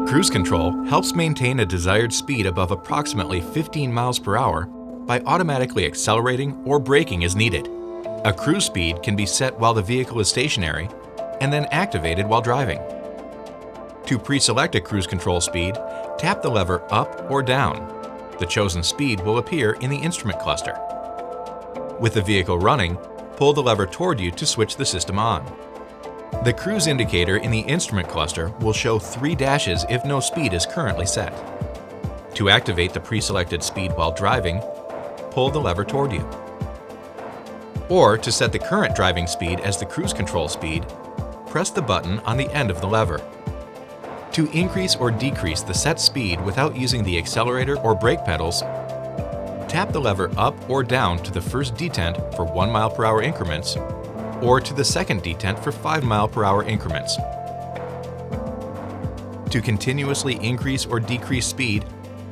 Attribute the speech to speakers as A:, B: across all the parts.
A: Cruise control helps maintain a desired speed above approximately 15 miles per hour by automatically accelerating or braking as needed. A cruise speed can be set while the vehicle is stationary and then activated while driving. To pre-select a cruise control speed, tap the lever up or down. The chosen speed will appear in the instrument cluster. With the vehicle running, pull the lever toward you to switch the system on. The cruise indicator in the instrument cluster will show 3 dashes if no speed is currently set. To activate the pre-selected speed while driving, pull the lever toward you. Or to set the current driving speed as the cruise control speed, press the button on the end of the lever. To increase or decrease the set speed without using the accelerator or brake pedals, tap the lever up or down to the first detent for 1 mile per hour increments or to the second detent for 5 mile per hour increments. To continuously increase or decrease speed,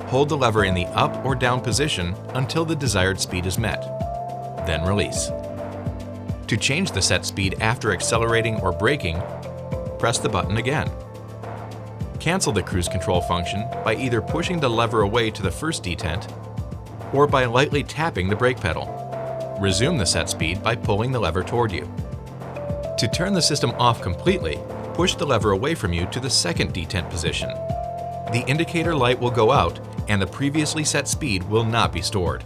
A: hold the lever in the up or down position until the desired speed is met. Then release. To change the set speed after accelerating or braking, press the button again. Cancel the cruise control function by either pushing the lever away to the first detent or by lightly tapping the brake pedal. Resume the set speed by pulling the lever toward you. To turn the system off completely, push the lever away from you to the second detent position. The indicator light will go out and the previously set speed will not be stored.